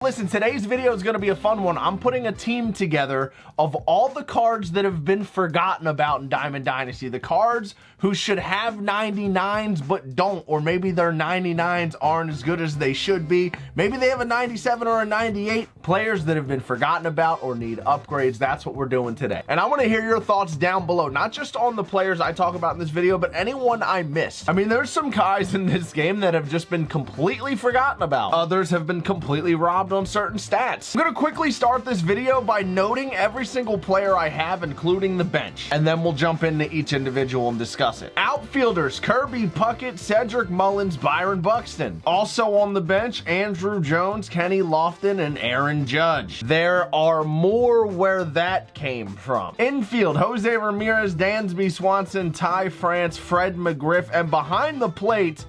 listen, today's video is going to be a fun one. I'm putting a team together of all the cards that have been forgotten about in Diamond Dynasty. The cards who should have 99s but don't, or maybe their 99s aren't as good as they should be. Maybe they have a 97 or a 98. Players that have been forgotten about or need upgrades. That's what we're doing today. And I want to hear your thoughts down below, not just on the players I talk about in this video, but anyone I missed. I mean, there's some guys in this game that have just been completely forgotten about. Others have been completely robbed on certain stats. I'm going to quickly start this video by noting every single player I have, including the bench, and then we'll jump into each individual and discuss it. Outfielders: Kirby, Puckett, Cedric Mullins, Byron Buxton. Also on the bench, Andrew Jones, Kenny Lofton, and Aaron Judge. There are more where that came from. Infield: Jose Ramirez, Dansby Swanson, Ty France, Fred McGriff, and behind the plate,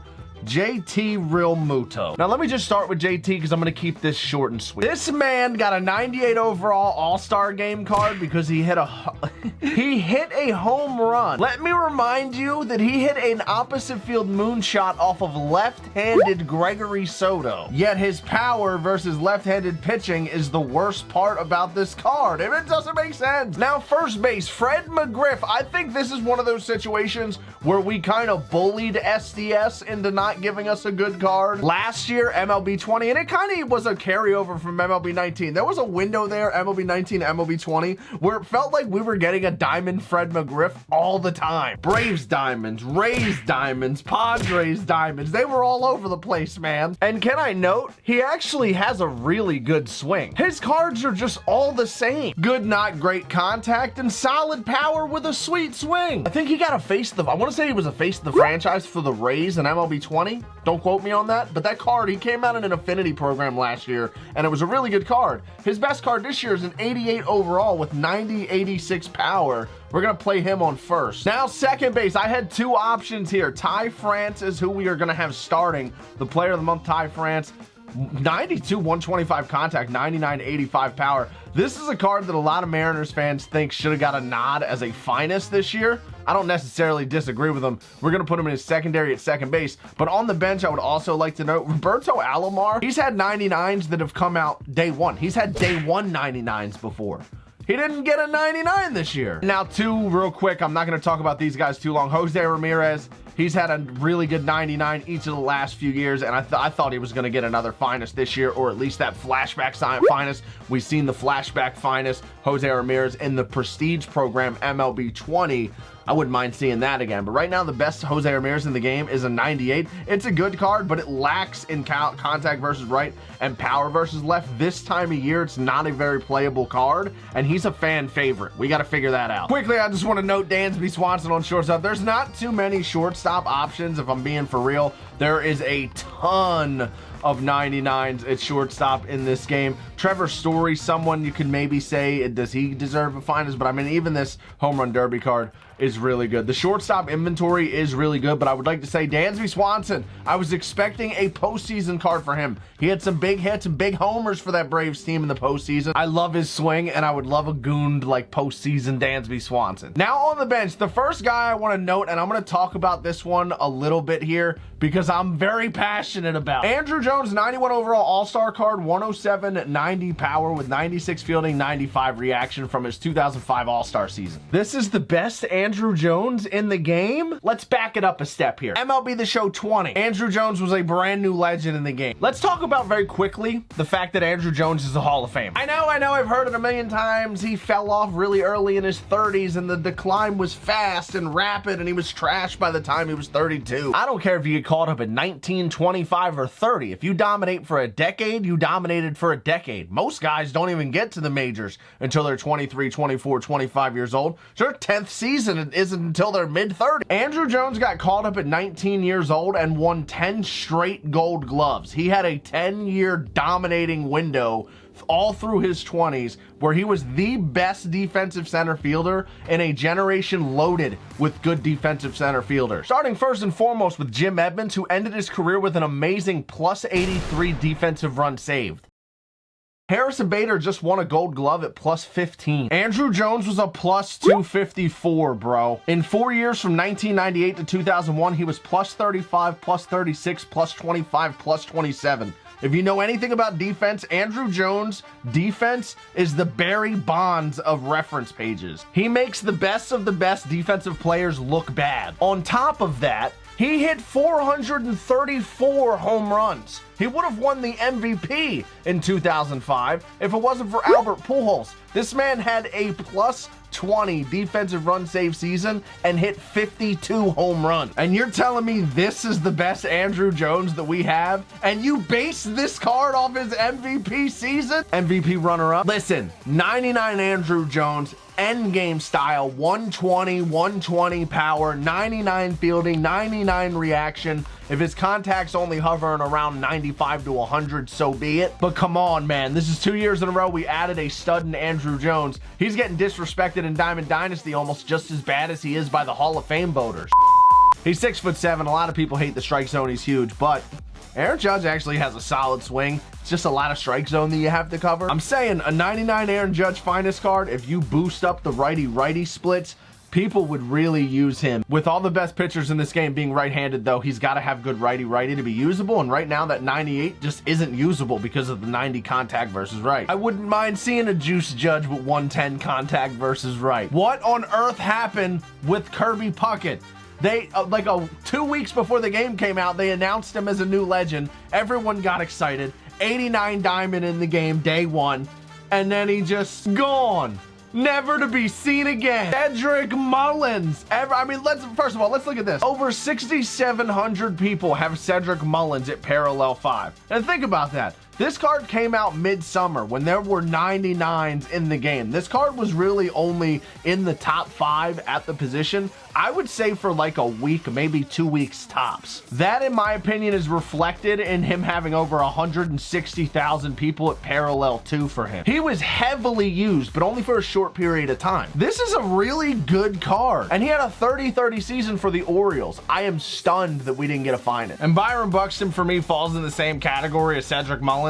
JT Realmuto. Now let me just start with JT because I'm going to keep this short and sweet. This man got a 98 overall All-Star Game card because he hit a home run. Let me remind you that he hit an opposite field moonshot off of left-handed Gregory Soto. Yet his power versus left-handed pitching is the worst part about this card, and it doesn't make sense. Now first base, Fred McGriff. I think this is one of those situations where we kind of bullied SDS into not giving us a good card last year, MLB 20, and it kind of was a carryover from MLB 19. There was a window there, MLB 19, MLB 20, where it felt like we were getting a diamond Fred McGriff all the time. Braves diamonds, Rays diamonds, Padres diamonds, they were all over the place, man. And can I note, he actually has a really good swing. His cards are just all the same. Good, not great contact, and solid power with a sweet swing. I think he got a face of the, I want to say he was a face of the franchise for the Rays in MLB 20. Don't quote me on that, but that card, he came out in an affinity program last year, and it was a really good card. His best card this year is an 88 overall with 86 power. We're going to play him on first. Now, second base, I had two options here. Ty France is who we are going to have starting. The player of the month, Ty France. 92, 125 contact, 99, 85 power. This is a card that a lot of Mariners fans think should have got a nod as a finest this year. I don't necessarily disagree with him. We're going to put him in his secondary at second base. But on the bench, I would also like to note Roberto Alomar. He's had 99s that have come out day one. He's had day one 99s before. He didn't get a 99 this year. Now, two real quick. I'm not going to talk about these guys too long. Jose Ramirez. He's had a really good 99 each of the last few years, and I thought he was going to get another finest this year, or at least that flashback finest. We've seen the flashback finest, Jose Ramirez, in the Prestige program, MLB 20. I wouldn't mind seeing that again. But right now, the best Jose Ramirez in the game is a 98. It's a good card, but it lacks in contact versus right and power versus left. This time of year, it's not a very playable card, and he's a fan favorite. We got to figure that out. Quickly, I just want to note Dansby Swanson on shortstop. There's not too many shortstop options, if I'm being for real. There is a ton of 99s at shortstop in this game. Trevor Story, someone you can maybe say, does he deserve a finest? But I mean, even this home run derby card is really good. The shortstop inventory is really good, but I would like to say Dansby Swanson, I was expecting a postseason card for him. He had some big hits and big homers for that Braves team in the postseason. I love his swing, and I would love a gooned like postseason Dansby Swanson. Now on the bench, the first guy I want to note, and I'm going to talk about this one a little bit here because I'm very passionate about. Andrew Jones, 91 overall All-Star card, 107, 90 power with 96 fielding, 95 reaction from his 2005 All-Star season. This is the best Andrew Jones in the game? Let's back it up a step here. MLB The Show 20. Andrew Jones was a brand new legend in the game. Let's talk about very quickly the fact that Andrew Jones is a Hall of Fame. I know, I've heard it a million times. He fell off really early in his 30s and the decline was fast and rapid and he was trashed by the time he was 32. I don't care if you get caught up at 19, 25, or 30. If you dominate for a decade, you dominated for a decade. Most guys don't even get to the majors until they're 23, 24, 25 years old. So their 10th season isn't until they're mid-30s. Andrew Jones got caught up at 19 years old and won 10 straight gold gloves. He had a 10-year dominating window all through his 20s where he was the best defensive center fielder in a generation loaded with good defensive center fielders. Starting first and foremost with Jim Edmonds, who ended his career with an amazing plus 83 defensive run saved. Harrison Bader just won a gold glove at plus 15. Andrew Jones was a plus 254, bro. In 4 years from 1998 to 2001, he was plus 35, plus 36, plus 25, plus 27. If you know anything about defense, Andrew Jones' defense is the Barry Bonds of reference pages. He makes the best of the best defensive players look bad. On top of that, he hit 434 home runs. He would have won the MVP in 2005 if it wasn't for Albert Pujols. This man had a +20 defensive run save season and hit 52 home runs. And you're telling me this is the best Andrew Jones that we have? And you base this card off his MVP season? MVP runner-up? Listen, 99 Andrew Jones, endgame style, 120 power, 99 fielding, 99 reaction. If his contact's only hovering around 95 to 100, so be it. But come on, man. This is 2 years in a row we added a stud in Andrew Jones. He's getting disrespected in Diamond Dynasty almost just as bad as he is by the Hall of Fame voters. He's 6'7". A lot of people hate the strike zone. He's huge, but Aaron Judge actually has a solid swing. It's just a lot of strike zone that you have to cover. I'm saying a 99 Aaron Judge finest card, if you boost up the righty-righty splits, people would really use him. With all the best pitchers in this game being right-handed, though, he's got to have good righty-righty to be usable, and right now that 98 just isn't usable because of the 90 contact versus right. I wouldn't mind seeing a Juice Judge with 110 contact versus right. What on earth happened with Kirby Puckett? They, 2 weeks before the game came out, they announced him as a new legend. Everyone got excited. 89 diamond in the game, day one. And then he just gone. Never to be seen again. Cedric Mullins. First of all, let's look at this. Over 6,700 people have Cedric Mullins at parallel 5. And think about that. This card came out midsummer when there were 99s in the game. This card was really only in the top 5 at the position, I would say, for like a week, maybe 2 weeks tops. That, in my opinion, is reflected in him having over 160,000 people at parallel 2 for him. He was heavily used, but only for a short period of time. This is a really good card. And he had a 30-30 season for the Orioles. I am stunned that we didn't get a finest. And Byron Buxton, for me, falls in the same category as Cedric Mullins.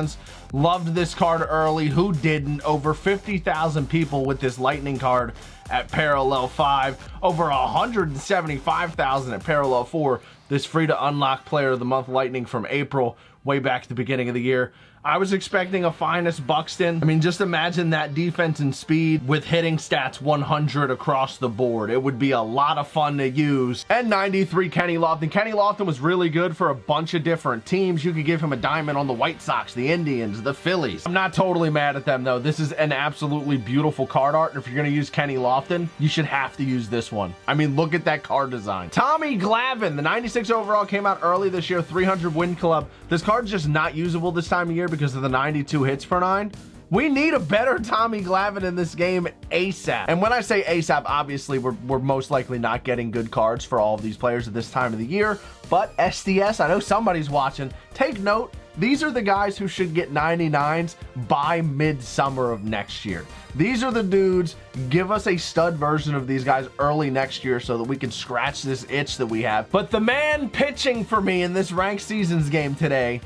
Loved this card early. Who didn't? Over 50,000 people with this Lightning card at parallel 5. Over 175,000 at parallel 4. This free to unlock player of the month Lightning from April, way back to the beginning of the year. I was expecting a finest Buxton. I mean, just imagine that defense and speed with hitting stats 100 across the board. It would be a lot of fun to use. And 93 Kenny Lofton. Kenny Lofton was really good for a bunch of different teams. You could give him a diamond on the White Sox, the Indians, the Phillies. I'm not totally mad at them, though. This is an absolutely beautiful card art. And if you're going to use Kenny Lofton, you should have to use this one. I mean, look at that card design. Tommy Glavine, the 96 overall, came out early this year, 300 win club. This card's just not usable this time of year because of the 92 hits per 9. We need a better Tommy Glavine in this game ASAP. And when I say ASAP, obviously we're most likely not getting good cards for all of these players at this time of the year. But SDS, I know somebody's watching. Take note, these are the guys who should get 99s by midsummer of next year. These are the dudes. Give us a stud version of these guys early next year so that we can scratch this itch that we have. But the man pitching for me in this ranked seasons game today,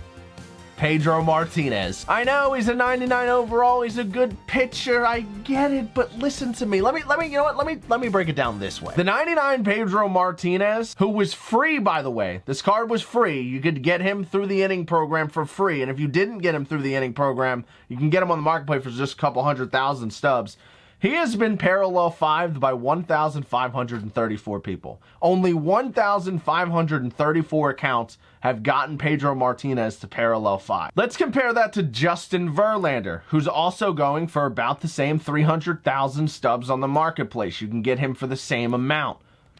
Pedro Martinez. I know he's a 99 overall. He's a good pitcher. I get it, but listen to me. Let me break it down this way. The 99 Pedro Martinez, who was free, by the way. This card was free. You could get him through the inning program for free. And if you didn't get him through the inning program, you can get him on the marketplace for just a couple 100,000 stubs. He has been parallel 5'd by 1,534 people. Only 1,534 accounts have gotten Pedro Martinez to parallel 5. Let's compare that to Justin Verlander, who's also going for about the same 300,000 stubs on the marketplace. You can get him for the same amount.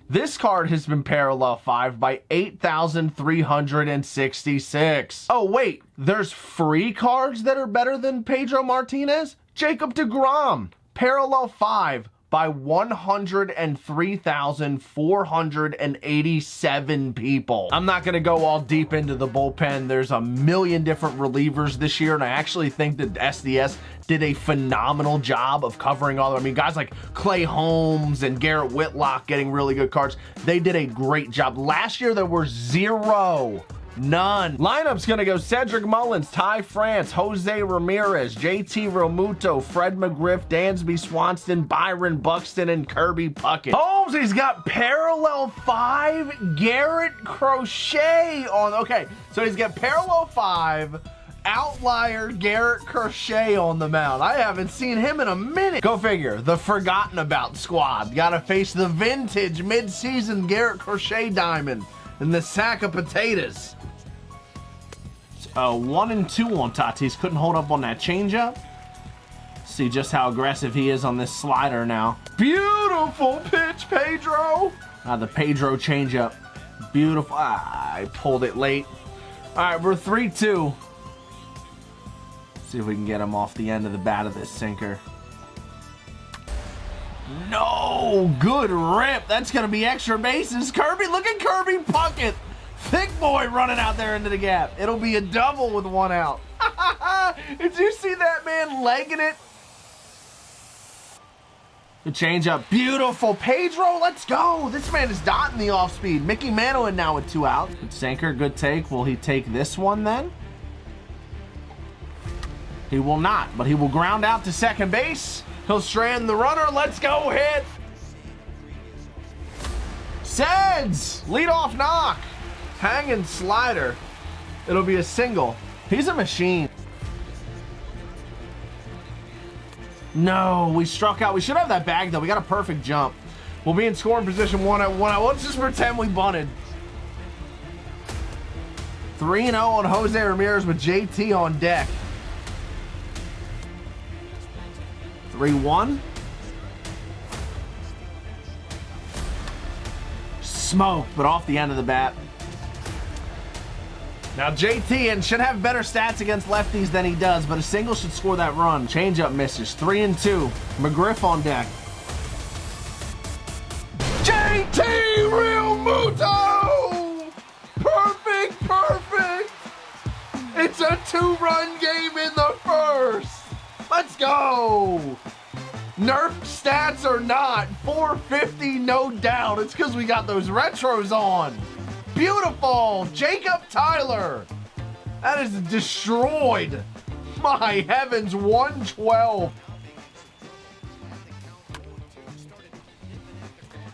This card has been parallel 5 by 8,366. Oh, wait, there's free cards that are better than Pedro Martinez? Jacob deGrom. Parallel 5 by 103,487 people. I'm not going to go all deep into the bullpen. There's a million different relievers this year, and I actually think that SDS did a phenomenal job of covering all of them. I mean, guys like Clay Holmes and Garrett Whitlock getting really good cards. They did a great job. Last year, there were none. Lineup's gonna go Cedric Mullins, Ty France, Jose Ramirez, JT Realmuto, Fred McGriff, Dansby Swanson, Byron Buxton, and Kirby Puckett. Holmes, he's got parallel 5 Garrett Crochet on. Okay, so he's got parallel 5 outlier Garrett Crochet on the mound. I haven't seen him in a minute. Go figure. The forgotten about squad got to face the vintage mid-season Garrett Crochet diamond and the sack of potatoes. 1 and 2 on Tatis. Couldn't hold up on that changeup. See just how aggressive he is on this slider now. Beautiful pitch, Pedro. The Pedro changeup. Beautiful. I pulled it late. All right, we're 3-2. See if we can get him off the end of the bat of this sinker. No, good rip. That's going to be extra bases. Kirby, look at Kirby Puckett. Thick boy running out there into the gap. It'll be a double with 1 out. Did you see that man legging it? The changeup, beautiful. Pedro, let's go. This man is dotting the off speed. Mickey Mantle in now with 2 outs. Good sinker, good take. Will he take this one then? He will not, but he will ground out to second base. He'll strand the runner. Let's go, hit. Seds, leadoff knock. Hanging slider. It'll be a single. He's a machine. No, we struck out. We should have that bag, though. We got a perfect jump. We'll be in scoring position 1 at 1 out. Let's just pretend we bunted. 3-0 on Jose Ramirez with JT on deck. 3-1. Smoke, but off the end of the bat. Now JT and should have better stats against lefties than he does, but a single should score that run. Changeup misses. 3-2. McGriff on deck. JT Real Muto! Perfect, perfect! It's a 2-run game in the first. Let's go! Nerfed stats or not, 450 no doubt. It's because we got those retros on. Beautiful, Jacob Tyler. That is destroyed. My heavens, 112.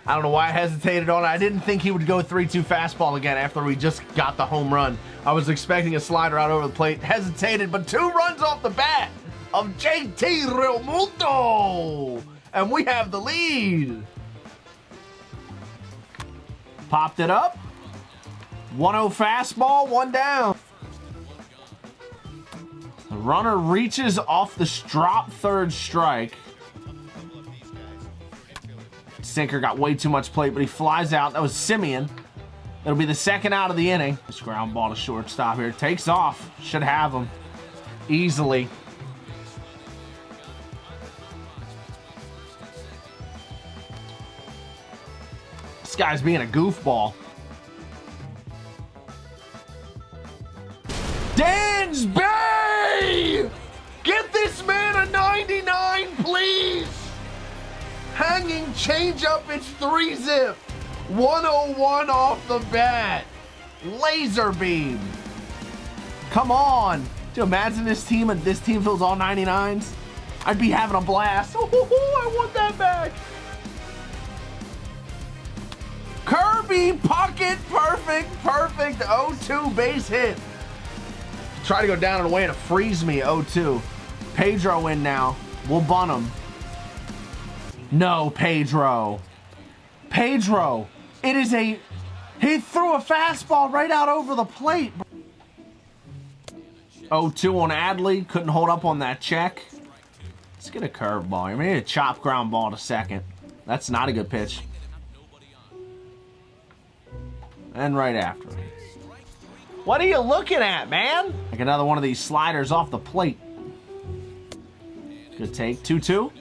I don't know why I hesitated on it. I didn't think he would go 3-2 fastball again after we just got the home run. I was expecting a slider out over the plate. Hesitated, but 2 runs off the bat of JT Realmuto. And we have the lead. Popped it up. 1-0 fastball, 1 down. The runner reaches off the drop third strike. Sinker got way too much plate, but he flies out. That was Simeon. It'll be the 2nd out of the inning. This ground ball to shortstop here. Takes off. Should have him easily. This guy's being a goofball. Dan's Bay! Get this man a 99, please! Hanging changeup, it's 3-zip. 101 off the bat. Laser beam. Come on. Do you imagine this team fills all 99s? I'd be having a blast. Oh, I want that back. Kirby Puckett, perfect 0-2 base hit. Try to go down and away and freeze me. 0-2. Pedro in now. We'll bunt him. No, Pedro. Pedro. It is a... He threw a fastball right out over the plate. 0-2 on Adley. Couldn't hold up on that check. Let's get a curveball. Maybe a chop ground ball to second. That's not a good pitch. And right after. What are you looking at, man? Like another one of these sliders off the plate. Good take. 2-2.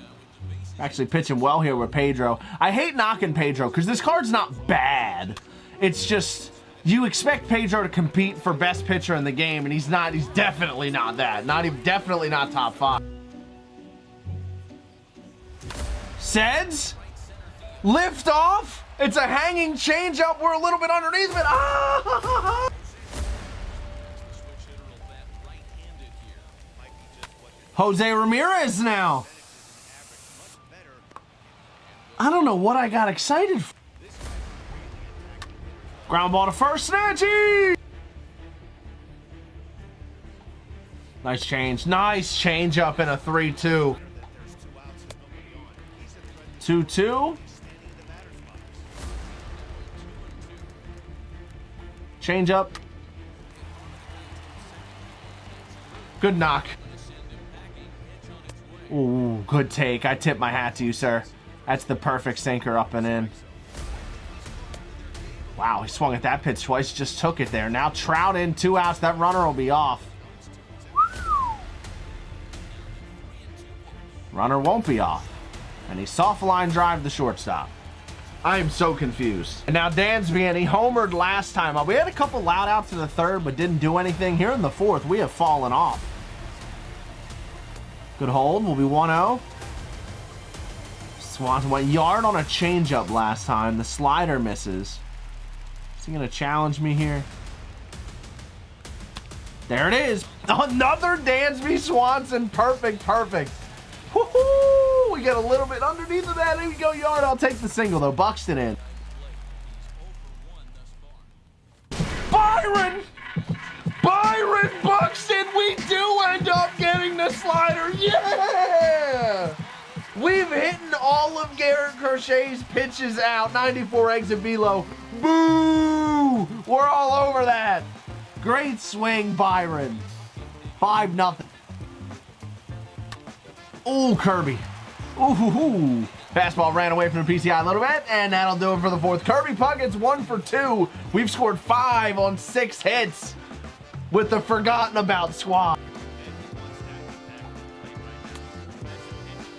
Actually pitching well here with Pedro. I hate knocking Pedro because this card's not bad. It's just you expect Pedro to compete for best pitcher in the game, and he's not. He's definitely not that. Definitely not top 5. Seds. Lift off. It's a hanging changeup. We're a little bit underneath it. Ah! Jose Ramirez now. I don't know what I got excited for. Ground ball to first, Snatchy! Nice change. Nice change up in a 3-2. 2-2. Change up. Good knock. Ooh, good take. I tip my hat to you, sir. That's the perfect sinker up and in. Wow, he swung at that pitch twice, just took it there. Now Trout in, 2 outs. That runner will be off. Runner won't be off. And he soft line drive the shortstop. I am so confused. And now Dansby, and he homered last time. We had a couple loud outs in the third, but didn't do anything. Here in the fourth, we have fallen off. Good hold. Will be 1-0. Swanson went yard on a changeup last time. The slider misses. Is he going to challenge me here? There it is. Another Dansby Swanson. Perfect, perfect. Woohoo! We get a little bit underneath of that. Here we go, yard. I'll take the single, though. Buxton in. Byron! Byron Buxton! We do end up getting the slider. Yeah! We've hit all of Garrett Crochet's pitches out. 94 exit velo. Boo! We're all over that. Great swing, Byron. 5-0. Ooh, Kirby. Ooh. Fastball ran away from the PCI a little bit, and that'll do it for the fourth. Kirby Puckett's 1 for 2. We've scored 5 on 6 hits with the forgotten about squad.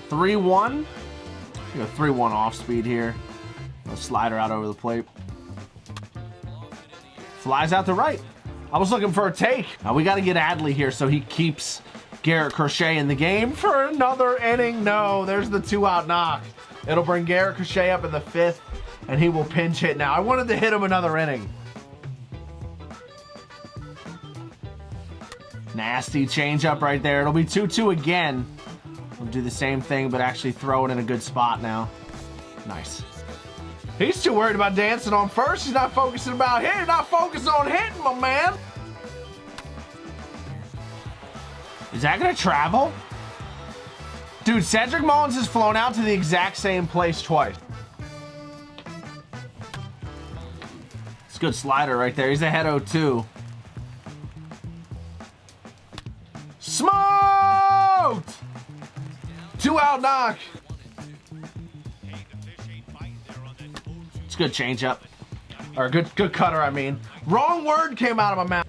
3-1. We got 3-1 off speed here. A slider out over the plate. Flies out to right. I was looking for a take. Now we got to get Adley here so he keeps Garrett Crochet in the game for another inning. No, there's the 2-out knock. It'll bring Garrett Crochet up in the 5th, and he will pinch hit now. I wanted to hit him another inning. Nasty changeup right there. It'll be 2-2 again. We'll do the same thing, but actually throw it in a good spot now. Nice. He's too worried about dancing on first. He's not focusing about hitting. Not focusing on hitting, my man. Is that going to travel? Dude, Cedric Mullins has flown out to the exact same place twice. It's a good slider right there. He's ahead 0-2. Smoked! 2-out knock. It's a good changeup. Or good cutter, I mean. Wrong word came out of my mouth.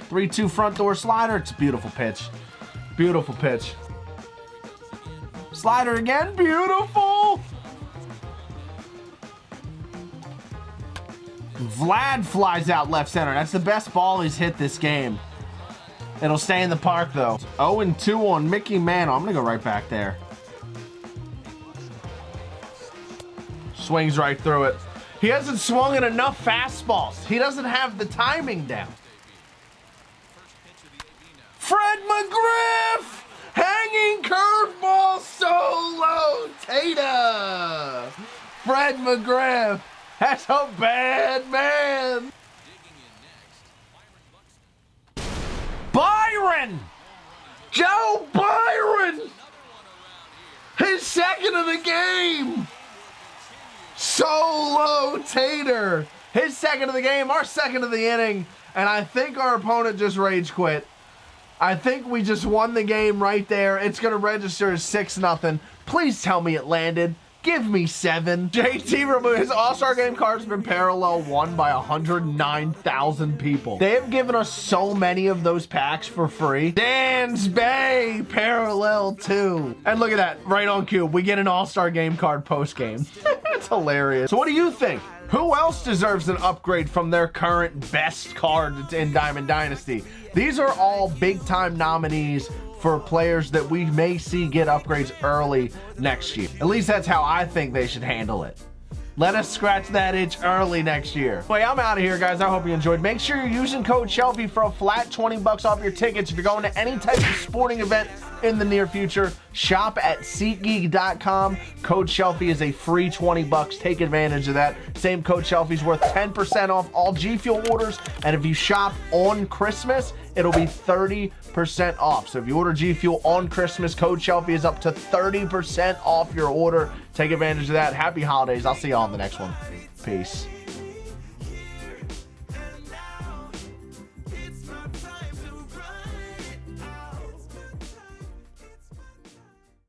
3-2 front door slider. It's a beautiful pitch. Beautiful pitch. Slider again. Beautiful. Vlad flies out left center. That's the best ball he's hit this game. It'll stay in the park, though. 0-2 on Mickey Mantle. I'm going to go right back there. Swings right through it. He hasn't swung in enough fastballs. He doesn't have the timing down. Fred McGriff! Hanging curveball solo Tata! Fred McGriff! That's a bad man! Byron! Joe Byron! His second of the game! Solo Tater! His second of the game, our second of the inning, and I think our opponent just rage quit. I think we just won the game right there. It's going to register as 6-0. Please tell me it landed. Give me 7. JT removed his All-Star Game card's been parallel won by 109,000 people. They have given us so many of those packs for free. Dan's Bay parallel 2. And look at that, right on cue. We get an All-Star Game card post-game. It's hilarious. So what do you think? Who else deserves an upgrade from their current best card in Diamond Dynasty? These are all big-time nominees for players that we may see get upgrades early next year. At least that's how I think they should handle it. Let us scratch that itch early next year. Anyway, I'm out of here, guys. I hope you enjoyed. Make sure you're using code Shelfy for a flat $20 off your tickets if you're going to any type of sporting event in the near future. Shop at SeatGeek.com. Code Shelfy is a free $20. Take advantage of that. Same code Shelfy is worth 10% off all G Fuel orders. And if you shop on Christmas, it'll be 30% off. So if you order G Fuel on Christmas, code Shelfy is up to 30% off your order. Take advantage of that. Happy holidays. I'll see you all in the next one. Peace.